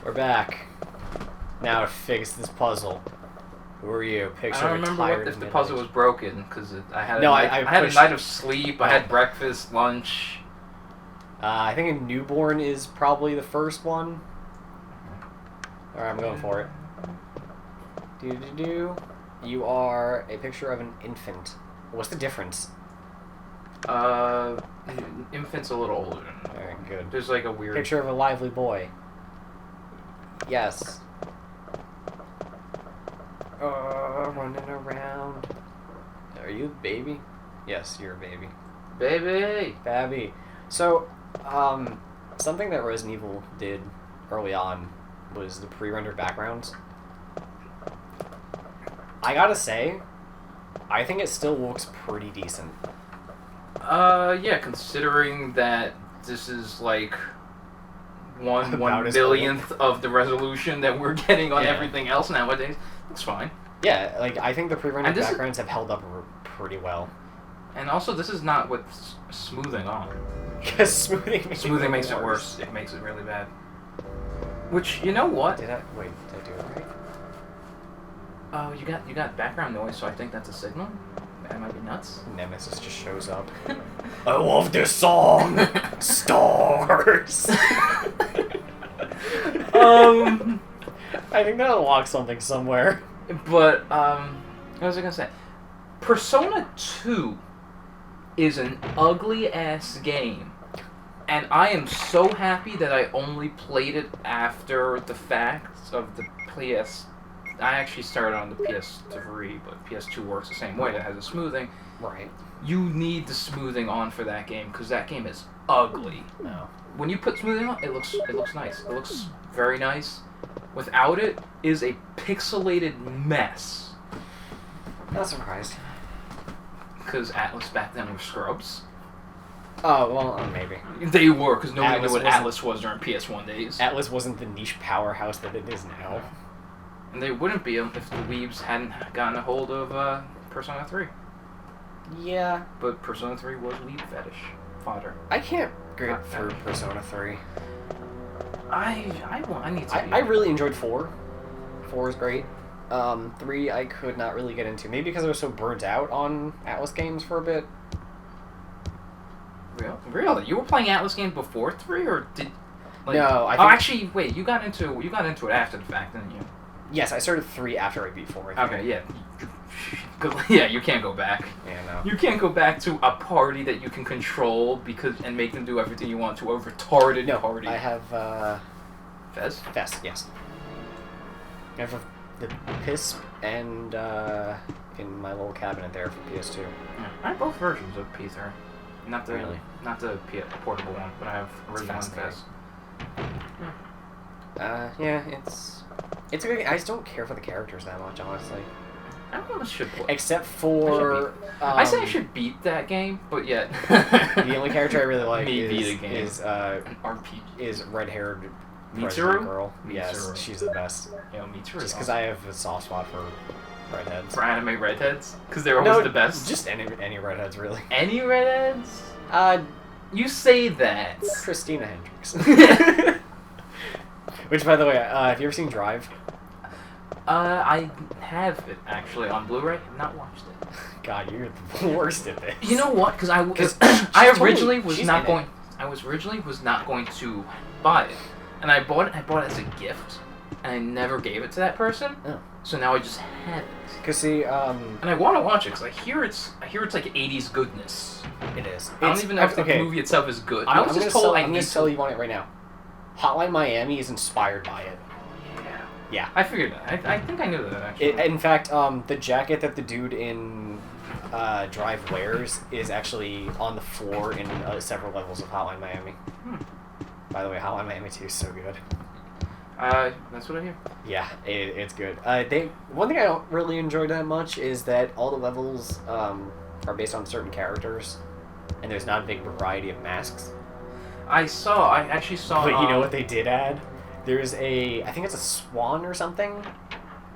We're back. Now to fix this puzzle. Who are you? Picture I don't remember tired if the puzzle was broken, because I had I had a pushed... night of sleep, I had breakfast, lunch. I think a newborn is probably the first one. Alright, I'm going for it. Do. You are a picture of an infant. What's the difference? Infant's a little older. Alright, good. There's like a weird... Picture of a lively boy. Yes. Running around. Are you a baby? Yes, you're a baby. Baby! Babby. So, something that Resident Evil did early on was the pre-rendered backgrounds. I gotta say, I think it still looks pretty decent. Yeah, considering that this is like one billionth of the resolution that we're getting on everything else nowadays, it's fine. Yeah, like, I think the pre-rendered backgrounds have held up pretty well. And also, this is not with smoothing on. Because smoothing makes it worse. It makes it really bad. Which, you know what? Did I do it right? Oh, you got background noise, so I think that's a signal. That might be nuts. Nemesis just shows up. I love this song! Stars! I think that unlocks something somewhere. But, what was I gonna say? Persona 2 is an ugly-ass game. And I am so happy that I only played it after the fact of the PS... I actually started on the PS3, but PS2 works the same way. It has a smoothing. Right. You need the smoothing on for that game, because that game is ugly. No. When you put smoothing on, it looks nice. It looks very nice. Without it, is a pixelated mess. Not surprised. Because Atlas back then were scrubs. Oh, well, maybe. They were, because nobody Atlas knew what wasn't- Atlas was during PS1 days. Atlas wasn't the niche powerhouse that it is now. And they wouldn't be if the weebs hadn't gotten a hold of Persona 3. Yeah. But Persona 3 was weeb fetish fodder. I can't get through Persona 3. I need to. I really enjoyed 4. 4 is great. 3 I could not really get into. Maybe because I was so burnt out on Atlas games for a bit. Really? You were playing Atlas games before 3, or did? Like, no, I think... actually, wait. You got into it after the fact, didn't you? Yes, I started 3 after I beat 4. I think. Okay, yeah. Yeah, you can't go back. Yeah, no. You can't go back to a party that you can control and make them do everything you want to a retarded party. I have, Fez? Fez, yes. I have the Pisp and, in my little cabinet there for PS2. Yeah, I have both versions of P3. Not the portable one, but I have original and Fez. Yeah, it's a good game. I just don't care for the characters that much, honestly. I don't know if I should play. Except for... I say I should beat that game, but yet... the only character I really like is an RPG. Is red-haired Mitsuru? girl. Mitsuru. Yes, she's the best. Yeah, Mitsuru. Just because I have a soft spot for redheads. For anime redheads? Because they're always the best? Just any redheads, really. Any redheads? You say that. Christina Hendricks. Which, by the way, have you ever seen Drive? I have it actually on Blu-ray. I've not watched it. God, you're the worst at this. You know what? Because I originally was not going to buy it, and I bought it as a gift, and I never gave it to that person. Oh. So now I just have it. Cause see, and I want to watch it because I hear it's like 80s goodness. It is. I don't even know if the movie itself is good. I'm going to tell you on it right now. Hotline Miami is inspired by it. Yeah. I figured that. I think I knew that, actually. In fact, the jacket that the dude in Drive wears is actually on the floor in several levels of Hotline Miami. By the way, Hotline Miami 2 is so good. That's what I hear. Yeah, it's good. One thing I don't really enjoy that much is that all the levels are based on certain characters, and there's not a big variety of masks. I actually saw... But you know what they did add? There's I think it's a swan or something,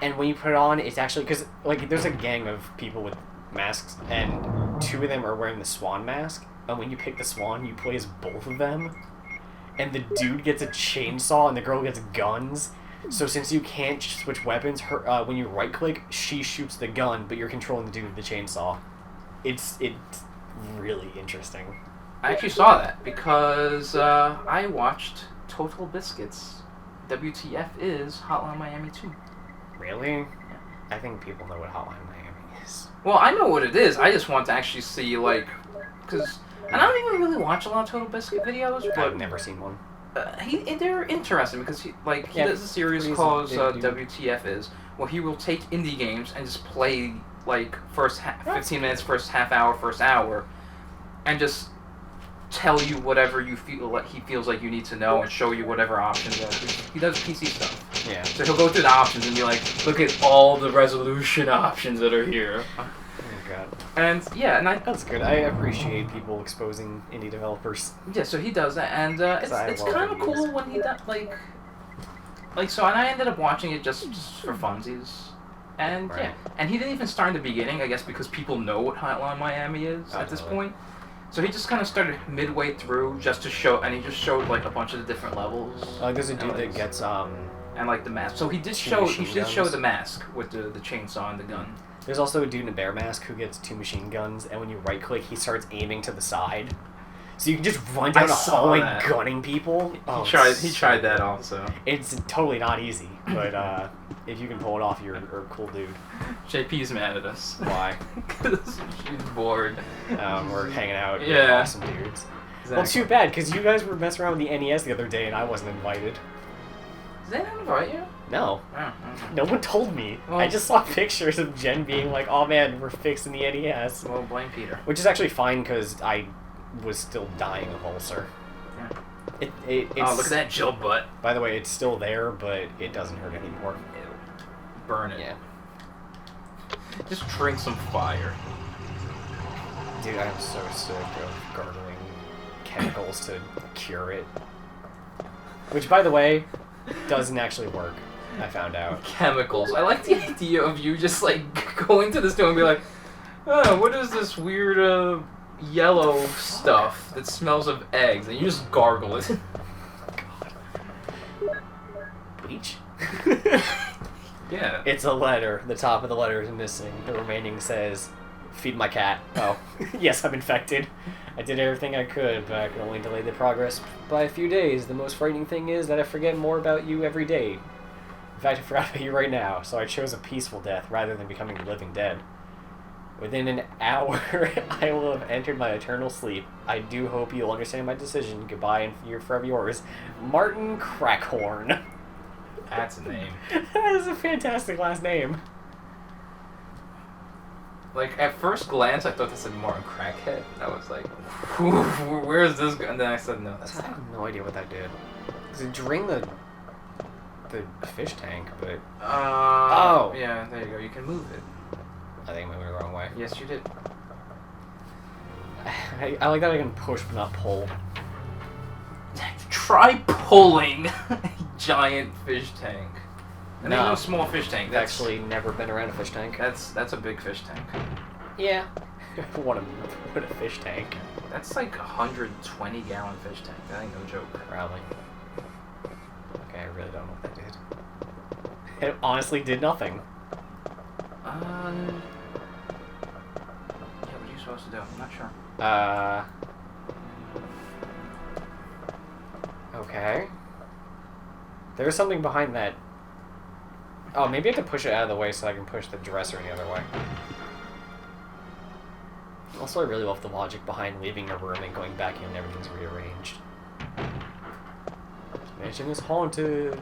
and when you put it on, it's actually, because, like, there's a gang of people with masks, and 2 of them are wearing the swan mask, and when you pick the swan, you play as both of them, and the dude gets a chainsaw and the girl gets guns. So since you can't switch weapons, when you right click, she shoots the gun, but you're controlling the dude with the chainsaw. It's really interesting. I actually saw that because I watched Total Biscuits. WTF is Hotline Miami 2. Really? Yeah. I think people know what Hotline Miami is. Well, I know what it is. I just want to actually see, like, because, and I don't even really watch a lot of Total Biscuit videos, but I've never seen one. They're interesting because he does a series called WTF is, where he will take indie games and just play like 15 minutes, first half hour, first hour, and just tell you whatever you feel like he feels like you need to know and show you whatever options are. He does PC stuff. Yeah. So he'll go through the options and be like, look at all the resolution options that are here. Oh god. And yeah, and that's good. I appreciate people exposing indie developers. Yeah, so he does that, and it's kind of cool when he does like so. And I ended up watching it just for funsies, and right. Yeah, and he didn't even start in the beginning, I guess, because people know what Hotline Miami is at this point. So he just kind of started midway through just to show, and he just showed like a bunch of the different levels. Like there's a dude that gets and like the mask. So he did show the mask with the chainsaw and the gun. There's also a dude in a bear mask who gets 2 machine guns, and when you right click, he starts aiming to the side. So you can just run down a hallway gunning people. He tried that also. It's totally not easy, but if you can pull it off, you're a cool dude. JP's mad at us. Why? Because she's bored. We're hanging out with Yeah. awesome dudes. Exactly. Well, too bad, because you guys were messing around with the NES the other day, and I wasn't invited. Did they not invite you? No. Oh, okay. No one told me. Well, I just saw pictures of Jen being like, oh man, we're fixing the NES. Well, blame Peter. Which is actually fine, because I was still dying of ulcer. Yeah. It's, oh, look at that Jill butt. By the way, it's still there, but it doesn't hurt anymore. Ew. Burn it. Yeah. Just drink some fire. Dude, I'm so sick of gargling chemicals to cure it. Which, by the way, doesn't actually work. I found out. Chemicals. I like the idea of you just like going to the store and be like, oh, what is this weird yellow stuff that smells of eggs? And you just gargle it. God. Bleach? Yeah. It's a letter. The top of the letter is missing. The remaining says, feed my cat. Oh, yes, I'm infected. I did everything I could, but I can only delay the progress by a few days. The most frightening thing is that I forget more about you every day. In fact, I forgot about you right now, so I chose a peaceful death rather than becoming the living dead. Within an hour, I will have entered my eternal sleep. I do hope you'll understand my decision. Goodbye, and you're forever yours, Martin Crackhorn. That's a name. That is a fantastic last name. Like, at first glance, I thought this said Martin Crackhead. I was like, where is this going? And then I said, no, that's I not. have no idea what that did. Because it drained the fish tank, but... Oh! Yeah, there you go. You can move it. I think I moved it the wrong way. Yes, you did. I like that I can push but not pull. Try pulling a giant fish tank. And No. no small fish tank. I've That's actually never been around a fish tank. that's a big fish tank. Yeah. what a fish tank. That's like 120 gallon fish tank. That ain't no joke. Probably. Okay, I really don't know what that did. It honestly did nothing. Yeah, what are you supposed to do? I'm not sure. Okay. There's something behind that. Oh, maybe I have to push it out of the way so I can push the dresser the other way. Also, I really love the logic behind leaving a room and going back in and everything's rearranged. Mansion is haunted.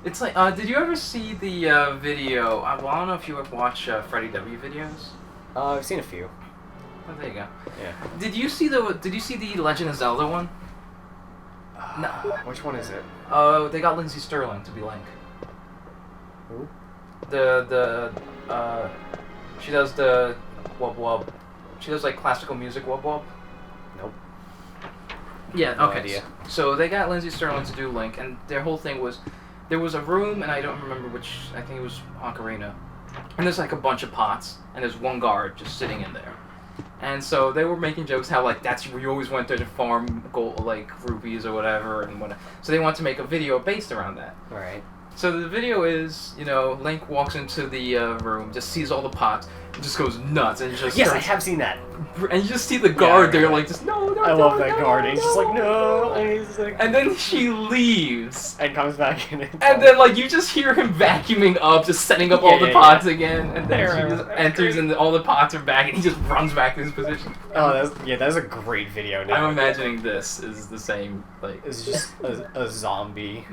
It's like, did you ever see the video? Well, I don't know if you ever watch Freddie W videos. I've seen a few. Oh, there you go. Yeah. Did you see the Legend of Zelda one? No. Which one is it? They got Lindsay Sterling to be Link. Who? She does the wub wub. She does like classical music wub wub. Nope. Yeah. No Okay. idea. So they got Lindsay Sterling to do Link, and their whole thing was, there was a room, and I don't remember which. I think it was Ocarina. And there's like a bunch of pots, and there's one guard just sitting in there. And so they were making jokes how like that's where you always went there to farm gold, like rupees or whatever, and whatnot. So they want to make a video based around that. Right. So the video is, Link walks into the room, just sees all the pots, and just goes nuts, and just Yes, I have seen that. and you just see the guard there, right. like just no. I love that guard. And he's just like no, and he's like, And then she leaves, and comes back in. and then like you just hear him vacuuming up, just setting up all the pots again, and then she just enters, and all the pots are back, and he just runs back to his position. Oh, that's a great video. Now. I'm imagining this is the same, like it's just a zombie,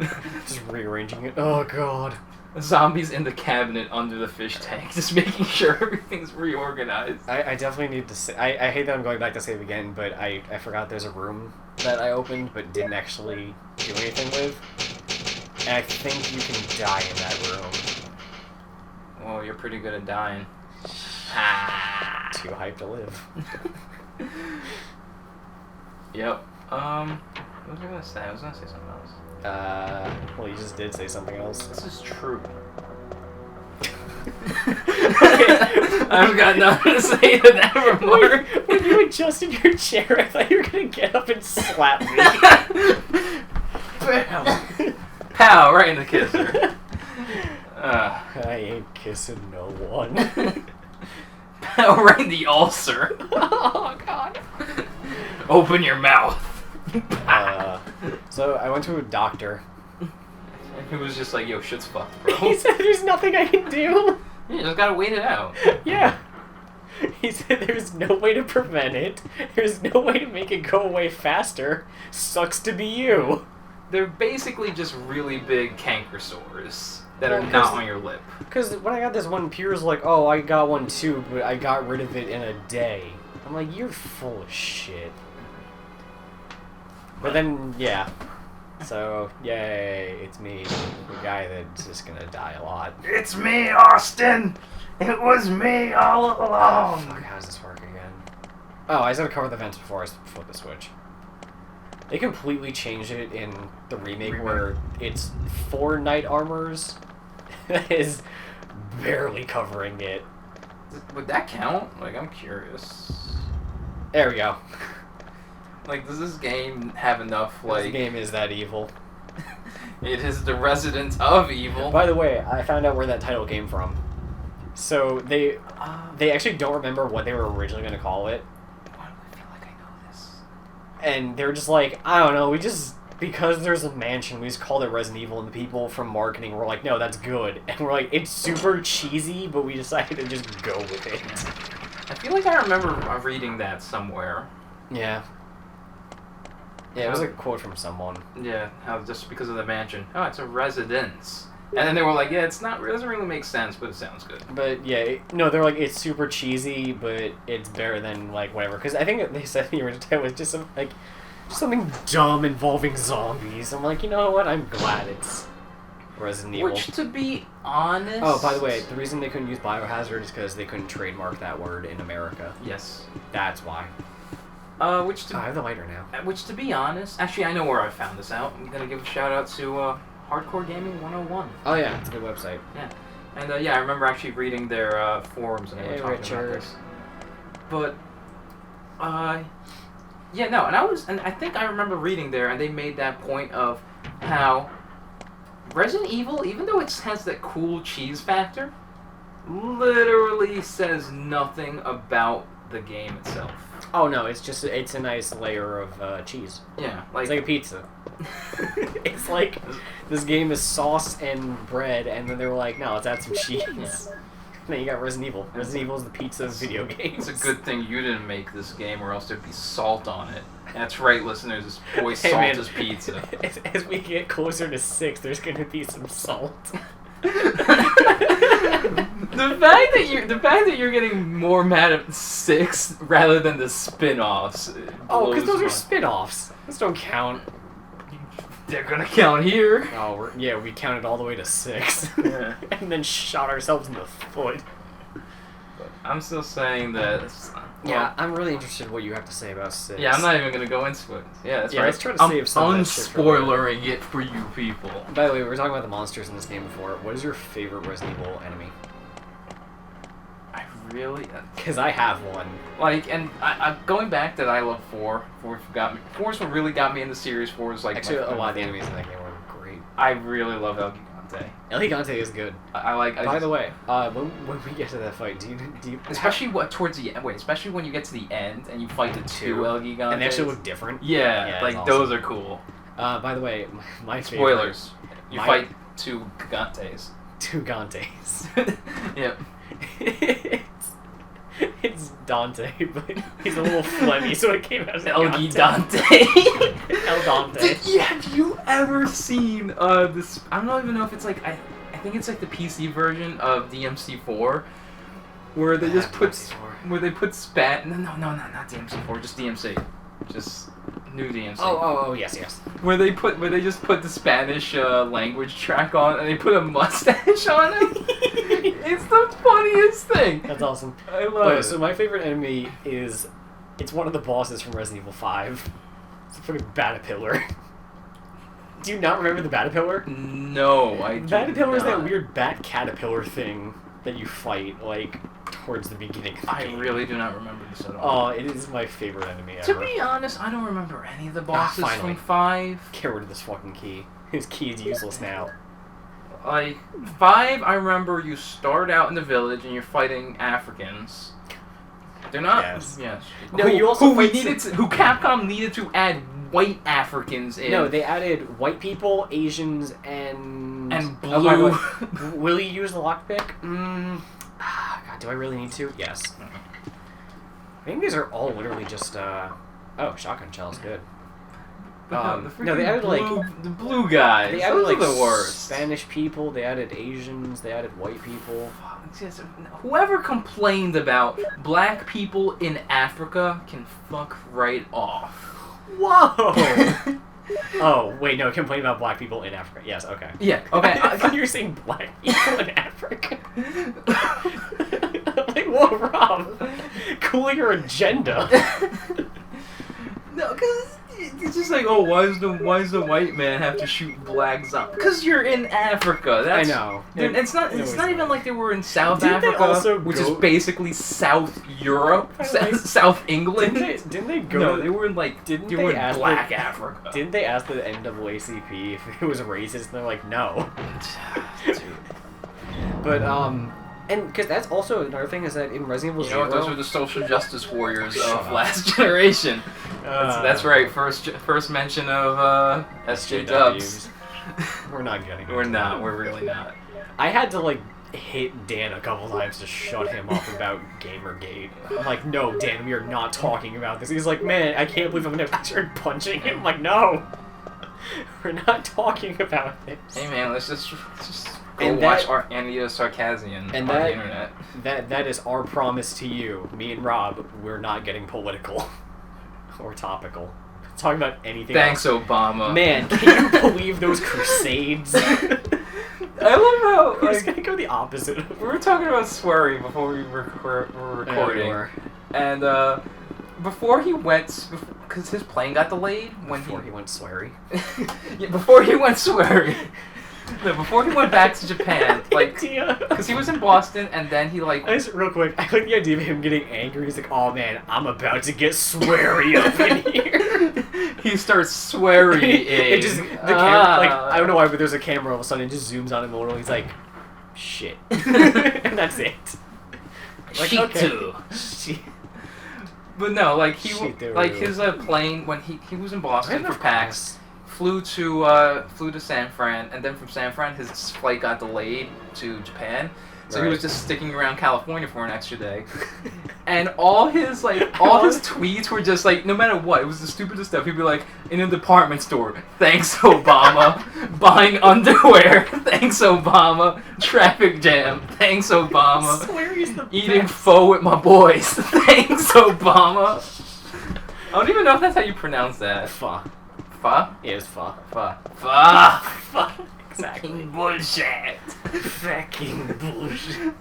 just rearranging it. Oh god. zombies in the cabinet under the fish tank, just making sure everything's reorganized. I definitely need to say. I hate that I'm going back to save again, but I forgot there's a room that I opened but didn't actually do anything with. And I think you can die in that room. Oh, you're pretty good at dying. Too hyped to live. Yep. What was I gonna say? I was gonna say something else. Well, you just did say something else. This is true. I've got nothing to say to that remark. When you adjusted your chair, I thought you were gonna get up and slap me. Bam! Pow! Right in the kisser. I ain't kissing no one. Pow! Right in the ulcer. Oh god. Open your mouth. So I went to a doctor. He was just like, yo, shit's fucked, bro. He said there's nothing I can do. You just gotta wait it out. Yeah. He said there's no way to prevent it. There's no way to make it go away faster. Sucks to be you. They're basically just really big canker sores that are not on your lip. Because when I got this one, Pierre's like, oh, I got one too, but I got rid of it in a day. I'm like, you're full of shit. But then, yeah. So, yay, it's me, the guy that's just gonna die a lot. It's me, Austin! It was me all Oh, along! fuck, how does this work again? Oh, I just gotta cover the vents before I flip the switch. They completely changed it in the remake where it's 4 knight armors that is barely covering it. Would that count? Like, I'm curious. There we go. Like, does this game have enough, like... This game is that evil. It is the resident of evil. By the way, I found out where that title came from. So, they actually don't remember what they were originally going to call it. Why do I feel like I know this? And they were just like, I don't know, because there's a mansion, we just called it Resident Evil, and the people from marketing were like, no, that's good. And we're like, it's super cheesy, but we decided to just go with it. I feel like I remember reading that somewhere. Yeah. Yeah, it was a quote from someone. Yeah, how just because of the mansion. Oh, it's a residence. And then they were like, yeah, it doesn't really make sense, but it sounds good. But yeah, no, they're like, it's super cheesy, but it's better than like whatever. Because I think they said the original title was just something dumb involving zombies. I'm like, you know what? I'm glad it's Resident Evil. Which, to be honest... Oh, by the way, the reason they couldn't use Biohazard is because they couldn't trademark that word in America. Yes. That's why. I have the lighter now. Which, to be honest, actually, I know where I found this out. I'm gonna give a shout out to Hardcore Gaming 101. Oh yeah, it's a good website. Yeah, and I remember actually reading their forums and they were talking about this. But, yeah, no, and I think I remember reading there, and they made that point of how Resident Evil, even though it has that cool cheese factor, literally says nothing about the game itself. Oh no, it's a nice layer of cheese. Yeah, It's like a pizza. It's like this game is sauce and bread, and then they were like, no, let's add some cheese. Yeah. Then you got Resident Evil. Resident Evil is the pizza of video games. It's a good thing you didn't make this game, or else there'd be salt on it. That's right, listeners. This boy Hey, salt man, is pizza. As we get closer to 6, there's gonna be some salt. The fact that you're getting more mad at 6 rather than the spin-offs. Oh, because those are spin-offs. Those don't count. They're gonna count here. Oh, we counted all the way to 6. Yeah. And then shot ourselves in the foot. But I'm still saying that. Yeah, I'm really interested in what you have to say about 6. Yeah, I'm not even gonna go into it. Yeah, that's right. Let's try to save some of that shit for later. unspoilering it for you people. By the way, we were talking about the monsters in this game before. What is your favorite Resident Evil enemy? I really? Because I have one. Like, and I going back that I love 4. 4 got me. 4's what really got me into Series 4 is like Actually, a lot of the enemies in that game were great. I really love El Gigante. El Gigante is good. I like. By the way, when we get to that fight, do you especially towards the end? Wait, especially when you get to the end and you fight the 2 El Gigantes. and they actually look different? Yeah, like awesome. those are cool. By the way, my favorite... Spoilers. You fight 2 Gigantes. 2 Gantes. Yep. It's Dante, but he's a little phlegmy, so it came out as El Gigante. Gigante. El Dante. Have you ever seen this? I don't even know if it's like I think it's like the PC version of DMC4, where they just put spat. No, not DMC4, just DMC, just new DMC. Oh, yes. Where they just put the Spanish language track on and they put a mustache on it. It's the funniest thing. That's awesome. I love it. So my favorite enemy is, it's one of the bosses from Resident Evil 5. It's a fucking Batapillar. Do you not remember the Batapillar? No, I do Batapillar is that not. weird bat caterpillar thing that you fight, like, towards the beginning of the I game. really do not remember this at all. Oh, it is my favorite enemy To ever. be honest, I don't remember any of the bosses finally. from 5. Get rid of this fucking key. His key is useless now. Like, 5, I remember you start out in the village and you're fighting Africans. They're not... Yes. No, you also who fight who Capcom needed to add white Africans in. No, they added white people, Asians, and... blue. Oh, by the way, will you use the lockpick? God, do I really need to? Yes. I think these are all literally just, Oh, shotgun shell's good. No, they added, like... The blue guys. They added, Those like, are the worst. Spanish people, they added Asians, they added white people. Whoever complained about black people in Africa can fuck right off. Whoa! Oh, wait, no, complain about black people in Africa. Yes, okay. Yeah, okay. I thought you were saying black people in Africa. Like, whoa, Rob. Cool your agenda. No, because it's just like, oh, why does the white man have to shoot black zombies? Because you're in Africa. That's, I know. It's not even like they were in South Didn't they Africa, also which go- is basically South Europe, Like, South England. Didn't they go? No, they were in like Didn't they they were in ask Black the- Africa. Didn't they ask the NAACP if it was racist? And they're like, no. Dude. But and because that's also another thing is that in Resident Evil You know, 0, those are the social justice warriors Shut of up. last generation. That's right. First mention of SJ Dubs. We're not getting. We're not. We're really not. I had to like hit Dan a couple times to shut him up about Gamergate. I'm like, no, Dan, we are not talking about this. He's like, man, I can't believe I'm gonna. I started punching him. I'm like, no, we're not talking about this. Hey man, let's just go And watch that- Anita Sarkazian and on that- the internet. That is our promise to you, me and Rob. We're not getting political or topical. Talking about anything. Thanks, else. Obama. Man, can you believe those crusades? I love how We're just gonna go the opposite. we were talking about sweary before we were recording, and before he went, because his plane got delayed Before he went sweary. Yeah, before he went sweary. No, before he went back to Japan, like, idea. because he was in Boston, and then he like. I just real quick. I like the idea of him getting angry. He's like, "Oh man, I'm about to get sweary up in here." He starts swearing. It just the camera, like I don't know why, but there's a camera all of a sudden. It just zooms on him a little. He's like, "Shit," and that's it. Like, Shitu. But no, like Shitu. like his plane when he was in Boston for PAX. Flew to San Fran, and then from San Fran his flight got delayed to Japan, so he was just sticking around California for an extra day. And all his tweets were just like, no matter what, it was the stupidest stuff. He'd be like, in a department store, thanks Obama, buying underwear, thanks Obama, traffic jam, thanks Obama, Sweary's the eating best. pho with my boys, thanks Obama. I don't even know if that's how you pronounce that. Pho. Pho? Yeah, it's pho. Pho. Pho. Pho. Exactly. Bullshit. Fucking bullshit.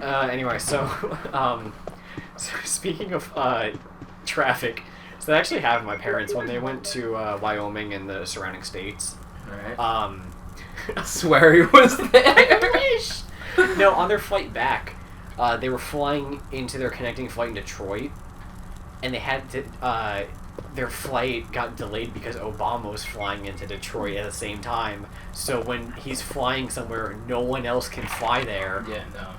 Anyway, so speaking of traffic, so that actually happened to my parents when they went to Wyoming and the surrounding states. Right. Sweary was there. No, on their flight back, They were flying into their connecting flight in Detroit, and they had to. Their flight got delayed because Obama was flying into Detroit at the same time. So when he's flying somewhere, no one else can fly there. Yeah, no.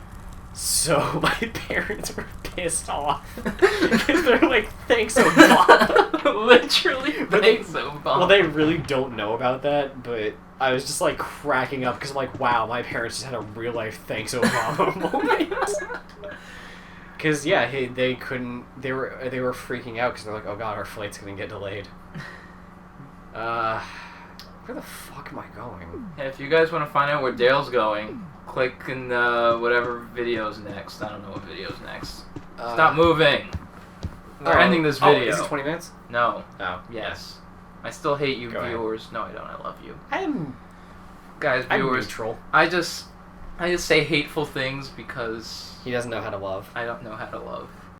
So my parents were pissed off because they're like, "Thanks, Obama." Literally, But thanks, Obama. Well, they really don't know about that, but I was just like cracking up because I'm like, wow, my parents just had a real life "Thanks, Obama" moment. Because yeah, they couldn't. They were freaking out because they're like, oh god, our flight's gonna get delayed. Where the fuck am I going? Yeah, if you guys want to find out where Dale's going, click in whatever video's next. I don't know what video's next. Stop moving. We're ending this video. Oh, is it 20 minutes? No. Oh, Yes. I still hate you, Go ahead. viewers. No, I don't. I love you. I'm Viewers. neutral. I just say hateful things because He doesn't know how to love. I don't know how to love.